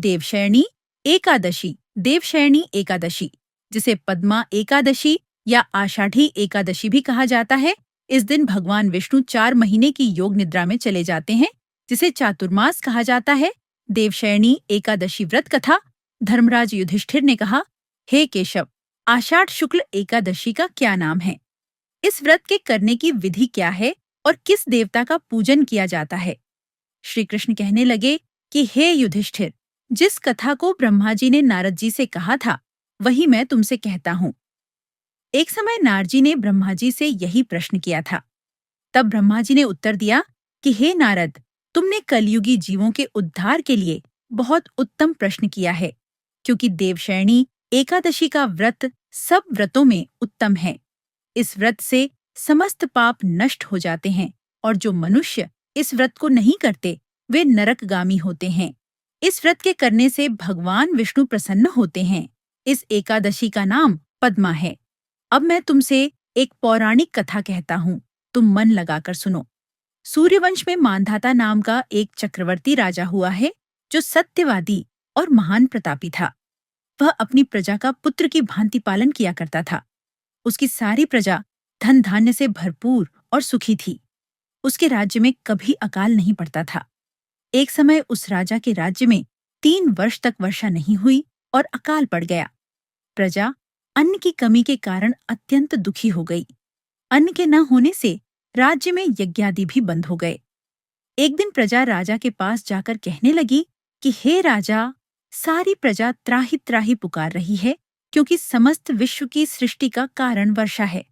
देवशयनी एकादशी, देवशयनी एकादशी, जिसे पद्मा एकादशी या आषाढ़ी एकादशी भी कहा जाता है। इस दिन भगवान विष्णु 4 महीने की योग निद्रा में चले जाते हैं, जिसे चातुर्मास कहा जाता है। देवशयनी एकादशी व्रत कथा। धर्मराज युधिष्ठिर ने कहा, हे केशव, आषाढ़ शुक्ल एकादशी का क्या नाम है? इस व्रत के करने की विधि क्या है और किस देवता का पूजन किया जाता है? श्री कृष्ण कहने लगे कि हे युधिष्ठिर, जिस कथा को ब्रह्मा जी ने नारद जी से कहा था, वही मैं तुमसे कहता हूँ। एक समय नारद जी ने ब्रह्मा जी से यही प्रश्न किया था। तब ब्रह्मा जी ने उत्तर दिया कि हे नारद, तुमने कलयुगी जीवों के उद्धार के लिए बहुत उत्तम प्रश्न किया है, क्योंकि देवशयनी एकादशी का व्रत सब व्रतों में उत्तम है। इस व्रत से समस्त पाप नष्ट हो जाते हैं और जो मनुष्य इस व्रत को नहीं करते वे नरकगामी होते हैं। इस व्रत के करने से भगवान विष्णु प्रसन्न होते हैं। इस एकादशी का नाम पद्मा है। अब मैं तुमसे एक पौराणिक कथा कहता हूँ, तुम मन लगाकर सुनो। सूर्यवंश में मांधाता नाम का एक चक्रवर्ती राजा हुआ है, जो सत्यवादी और महान प्रतापी था। वह अपनी प्रजा का पुत्र की भांति पालन किया करता था। उसकी सारी प्रजा धन धान्य से भरपूर और सुखी थी। उसके राज्य में कभी अकाल नहीं पड़ता था। एक समय उस राजा के राज्य में 3 वर्ष तक वर्षा नहीं हुई और अकाल पड़ गया। प्रजा अन्न की कमी के कारण अत्यंत दुखी हो गई। अन्न के न होने से राज्य में यज्ञादि भी बंद हो गए। एक दिन प्रजा राजा के पास जाकर कहने लगी कि हे राजा, सारी प्रजा त्राहि त्राहि पुकार रही है, क्योंकि समस्त विश्व की सृष्टि का कारण वर्षा है।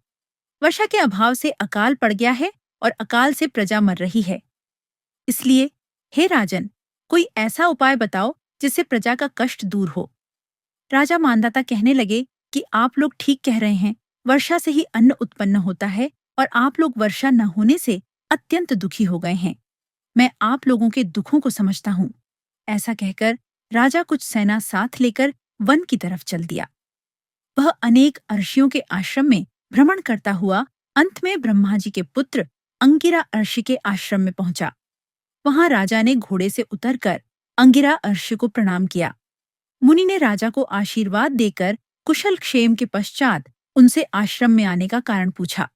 वर्षा के अभाव से अकाल पड़ गया है और अकाल से प्रजा मर रही है। इसलिए हे राजन, कोई ऐसा उपाय बताओ जिससे प्रजा का कष्ट दूर हो। राजा मांधाता कहने लगे कि आप लोग ठीक कह रहे हैं, वर्षा से ही अन्न उत्पन्न होता है और आप लोग वर्षा न होने से अत्यंत दुखी हो गए हैं। मैं आप लोगों के दुखों को समझता हूँ। ऐसा कहकर राजा कुछ सेना साथ लेकर वन की तरफ चल दिया। वह अनेक अर्षियों के आश्रम में भ्रमण करता हुआ अंत में ब्रह्मा जी के पुत्र अंगिरा अर्षि के आश्रम में पहुंचा। वहां राजा ने घोड़े से उतरकर अंगिरा अर्षि को प्रणाम किया। मुनि ने राजा को आशीर्वाद देकर कुशल क्षेम के पश्चात उनसे आश्रम में आने का कारण पूछा।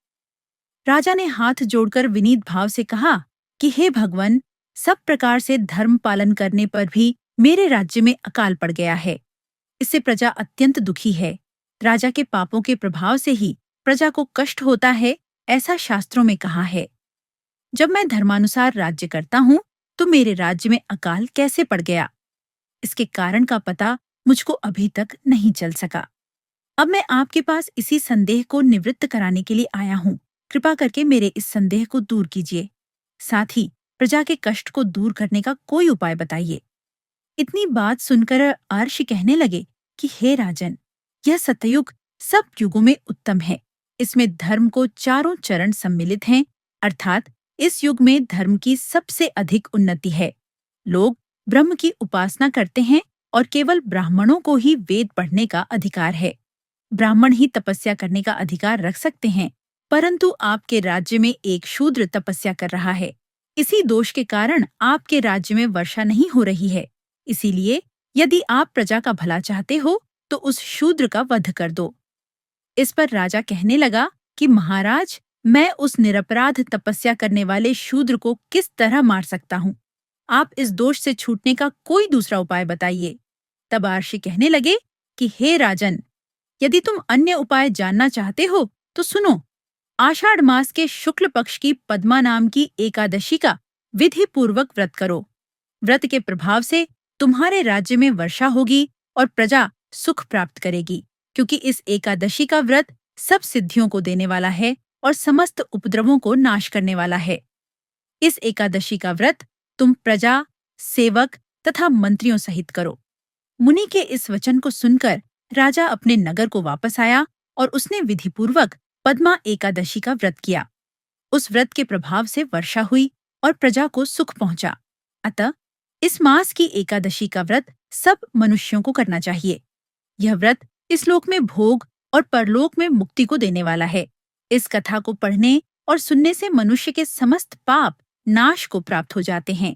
राजा ने हाथ जोड़कर विनीत भाव से कहा कि हे भगवन, सब प्रकार से धर्म पालन करने पर भी मेरे राज्य में अकाल पड़ गया है। इससे प्रजा अत्यंत दुखी है। राजा के पापों के प्रभाव से ही प्रजा को कष्ट होता है, ऐसा शास्त्रों में कहा है। जब मैं धर्मानुसार राज्य करता हूँ तो मेरे राज्य में अकाल कैसे पड़ गया? इसके कारण का पता मुझको अभी तक नहीं चल सका। अब मैं आपके पास इसी संदेह को निवृत्त कराने के लिए आया हूँ। कृपा करके मेरे इस संदेह को दूर कीजिए। साथ ही प्रजा के कष्ट को दूर करने का कोई उपाय बताइए। इतनी बात सुनकर अर्षि कहने लगे कि हे राजन, यह सतयुग सब युगों में उत्तम है। इसमें धर्म को चारों चरण सम्मिलित हैं, अर्थात इस युग में धर्म की सबसे अधिक उन्नति है। लोग ब्रह्म की उपासना करते हैं और केवल ब्राह्मणों को ही वेद पढ़ने का अधिकार है। ब्राह्मण ही तपस्या करने का अधिकार रख सकते हैं, परंतु आपके राज्य में एक शूद्र तपस्या कर रहा है। इसी दोष के कारण आपके राज्य में वर्षा नहीं हो रही है। इसीलिए यदि आप प्रजा का भला चाहते हो तो उस शूद्र का वध कर दो। इस पर राजा कहने लगा कि महाराज, मैं उस निरपराध तपस्या करने वाले शूद्र को किस तरह मार सकता हूँ? आप इस दोष से छूटने का कोई दूसरा उपाय बताइए। तब अर्षि कहने लगे कि हे राजन, यदि तुम अन्य उपाय जानना चाहते हो तो सुनो। आषाढ़ मास के शुक्ल पक्ष की पद्मा नाम की एकादशी का विधि पूर्वक व्रत करो। व्रत के प्रभाव से तुम्हारे राज्य में वर्षा होगी और प्रजा सुख प्राप्त करेगी, क्योंकि इस एकादशी का व्रत सब सिद्धियों को देने वाला है और समस्त उपद्रवों को नाश करने वाला है। इस एकादशी का व्रत तुम प्रजा, सेवक तथा मंत्रियों सहित करो। मुनि के इस वचन को सुनकर राजा अपने नगर को वापस आया और उसने विधिपूर्वक पद्मा एकादशी का व्रत किया। उस व्रत के प्रभाव से वर्षा हुई और प्रजा को सुख पहुंचा। अतः इस मास की एकादशी का व्रत सब मनुष्यों को करना चाहिए। यह व्रत इस लोक में भोग और परलोक में मुक्ति को देने वाला है। इस कथा को पढ़ने और सुनने से मनुष्य के समस्त पाप नाश को प्राप्त हो जाते हैं।